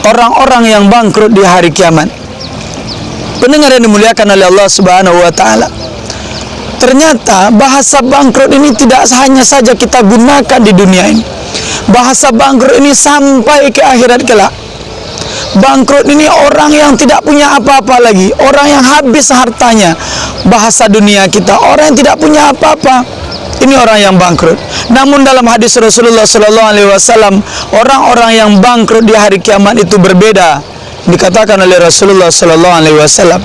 orang-orang yang bangkrut di hari kiamat. Pendengar yang dimuliakan oleh Allah Subhanahu wa taala, ternyata bahasa bangkrut ini tidak hanya saja kita gunakan di dunia ini. Bahasa bangkrut ini sampai ke akhirat kelak. Bangkrut ini orang yang tidak punya apa-apa lagi, orang yang habis hartanya. Bahasa dunia kita, orang yang tidak punya apa-apa, ini orang yang bangkrut. Namun dalam hadis Rasulullah sallallahu alaihi wasallam, orang-orang yang bangkrut di hari kiamat itu berbeda. Dikatakan oleh Rasulullah sallallahu alaihi wasallam.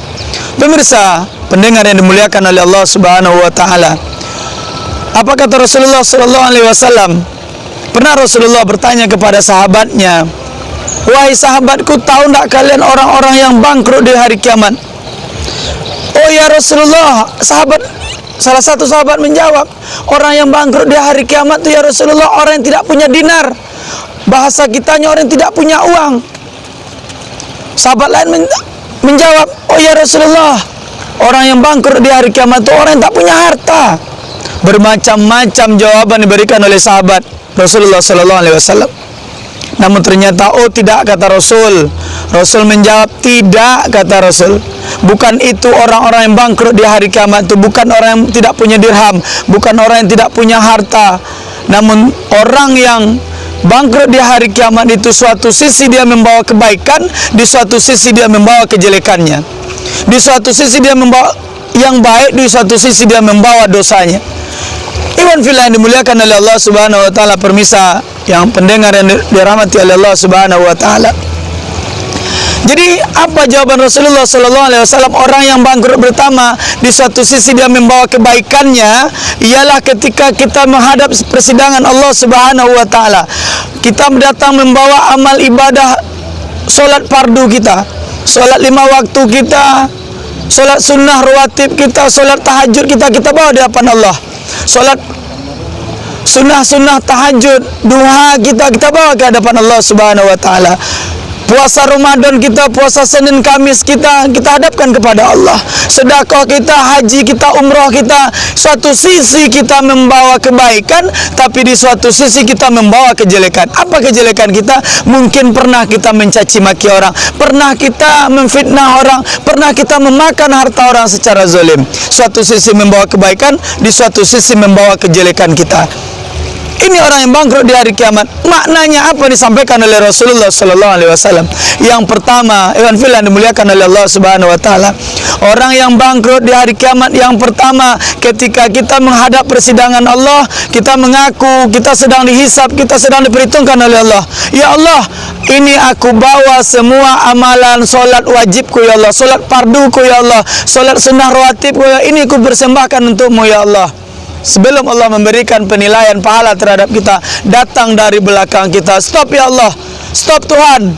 Pemirsa, pendengar yang dimuliakan oleh Allah Subhanahu wa taala. Apa kata Rasulullah sallallahu alaihi wasallam? Pernah Rasulullah bertanya kepada sahabatnya, "Wahai sahabatku, tahu tak kalian orang-orang yang bangkrut di hari kiamat?" "Oh ya Rasulullah," salah satu sahabat menjawab, "Orang yang bangkrut di hari kiamat itu ya Rasulullah, orang yang tidak punya dinar. Bahasa kitanya orang yang tidak punya uang." Sahabat lain menjawab, "Oh ya Rasulullah, orang yang bangkrut di hari kiamat itu orang yang tak punya harta." Bermacam-macam jawaban diberikan oleh sahabat Rasulullah sallallahu alaihi wasallam. Namun ternyata, oh tidak, kata Rasul. Rasul menjawab, tidak, kata Rasul. Bukan itu orang-orang yang bangkrut di hari kiamat itu. Bukan orang yang tidak punya dirham, bukan orang yang tidak punya harta. Namun orang yang bangkrut di hari kiamat itu, suatu sisi dia membawa kebaikan, di suatu sisi dia membawa kejelekannya. Di suatu sisi dia membawa yang baik, di suatu sisi dia membawa dosanya. Iwan fillah yang dimuliakan oleh Allah Subhanahu wa taala, permisa yang pendengar yang dirahmati oleh Allah Subhanahu wa taala. Jadi apa jawaban Rasulullah sallallahu alaihi wasallam? Orang yang bangkrut pertama, di suatu sisi dia membawa kebaikannya, ialah ketika kita menghadap persidangan Allah Subhanahu wa taala. Kita datang membawa amal ibadah, solat fardu kita, solat 5 waktu kita, solat sunnah rawatib kita, solat tahajud kita bawa di hadapan Allah. Solat sunnah tahajud, duha kita bawa ke hadapan Allah Subhanahu wa taala. Puasa Ramadan kita, puasa Senin Kamis kita hadapkan kepada Allah. Sedekah kita, haji kita, umrah kita, suatu sisi kita membawa kebaikan, tapi di suatu sisi kita membawa kejelekan. Apa kejelekan kita? Mungkin pernah kita mencaci maki orang, pernah kita memfitnah orang, pernah kita memakan harta orang secara zalim. Suatu sisi membawa kebaikan, di suatu sisi membawa kejelekan kita. Ini orang yang bangkrut di hari kiamat. Maknanya apa disampaikan oleh Rasulullah sallallahu alaihi wasallam? Yang pertama, iwan fillah dimuliakan oleh Allah Subhanahu wa taala. Orang yang bangkrut di hari kiamat yang pertama, ketika kita menghadap persidangan Allah, kita mengaku kita sedang dihisab, kita sedang diperhitungkan oleh Allah. Ya Allah, ini aku bawa semua amalan solat wajibku ya Allah, solat farduku ya Allah, solat sunnah rawatibku ya, ini aku persembahkan untukmu ya Allah. Sebelum Allah memberikan penilaian pahala terhadap kita, datang dari belakang kita, stop ya Allah, stop Tuhan.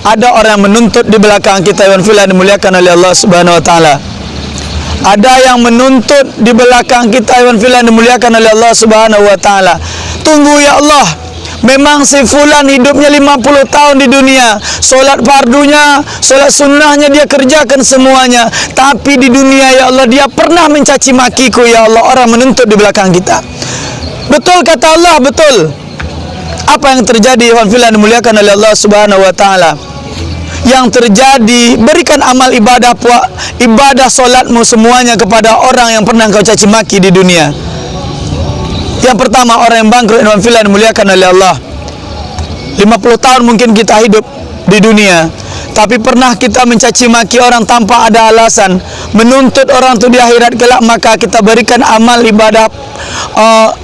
Ada orang yang menuntut di belakang kita, yang dimuliakan oleh Allah Subhanahu wa taala. Ada yang menuntut di belakang kita, yang dimuliakan oleh Allah Subhanahu wa taala. Tunggu ya Allah, memang si fulan hidupnya 50 tahun di dunia, solat fardunya, solat sunnahnya dia kerjakan semuanya, tapi di dunia ya Allah dia pernah mencaci makiku ya Allah. Orang menuntut di belakang kita. Betul kata Allah, betul. Apa yang terjadi? Wan filan dimuliakan oleh Allah Subhanahu wa taala. Yang terjadi, berikan amal ibadah solatmu semuanya kepada orang yang pernah kau caci maki di dunia. Yang pertama, orang yang bangkrut dan filan dimuliakan oleh Allah. 50 tahun mungkin kita hidup di dunia, tapi pernah kita mencaci maki orang tanpa ada alasan, menuntut orang itu di akhirat kelak, maka kita berikan amal ibadah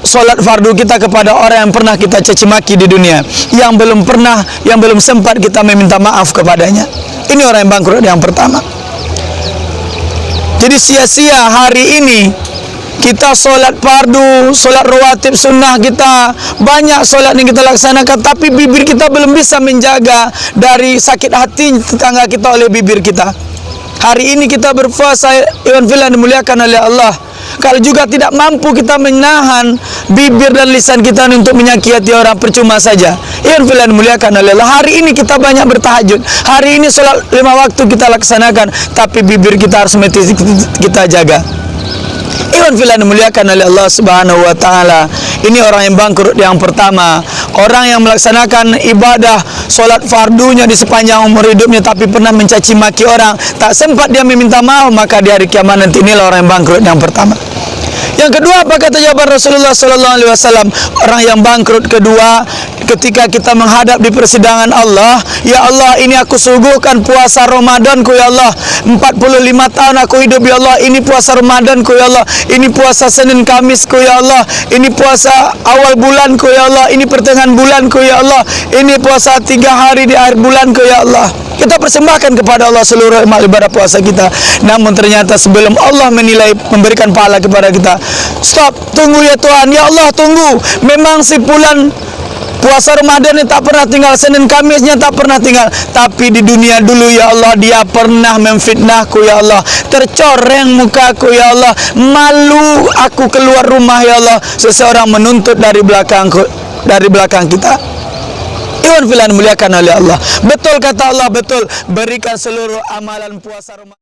solat fardu kita kepada orang yang pernah kita caci maki di dunia, yang belum sempat kita meminta maaf kepadanya. Ini orang yang bangkrut yang pertama. Jadi sia-sia hari ini kita solat fardu, solat rawatib sunnah kita, banyak solat yang kita laksanakan, tapi bibir kita belum bisa menjaga dari sakit hati tetangga kita oleh bibir kita. Hari ini kita berpuasa, iwan filan dimuliakan oleh Allah. Kalau juga tidak mampu kita menahan bibir dan lisan kita untuk menyakiti orang, percuma saja. Iwan filan dimuliakan oleh Allah. Hari ini kita banyak bertahajud, hari ini solat 5 waktu kita laksanakan, tapi bibir kita harus kita jaga. Iwan filan dimuliakan oleh Allah Subhanahu wa taala. Ini orang yang bangkrut yang pertama. Orang yang melaksanakan ibadah solat fardunya di sepanjang umur hidupnya, tapi pernah mencaci maki orang, tak sempat dia meminta maaf, maka di hari kiamat nanti inilah orang yang bangkrut yang pertama. Yang kedua, apa kata jawaban Rasulullah sallallahu alaihi wasallam? Orang yang bangkrut kedua ketika kita menghadap di persidangan Allah, ya Allah, ini aku suguhkan puasa Ramadanku ya Allah, 45 tahun aku hidup ya Allah, ini puasa Ramadanku ya Allah, ini puasa Senin Kamisku ya Allah, ini puasa awal bulanku ya Allah, ini pertengahan bulanku ya Allah, ini puasa 3 hari di akhir bulanku ya Allah. Kita persembahkan kepada Allah seluruh amal ibadah puasa kita. Namun ternyata sebelum Allah menilai, memberikan pahala kepada kita, stop, tunggu ya Tuhan, ya Allah tunggu. Memang si bulan puasa Ramadan ini tak pernah tinggal, Senin Kamisnya tak pernah tinggal, tapi di dunia dulu ya Allah dia pernah memfitnahku ya Allah, tercoreng mukaku ya Allah, malu aku keluar rumah ya Allah, seseorang menuntut dari belakang kita. Iwan filan muliakan oleh Allah. Betul kata Allah, betul. Berikan seluruh amalan puasa Ramadan.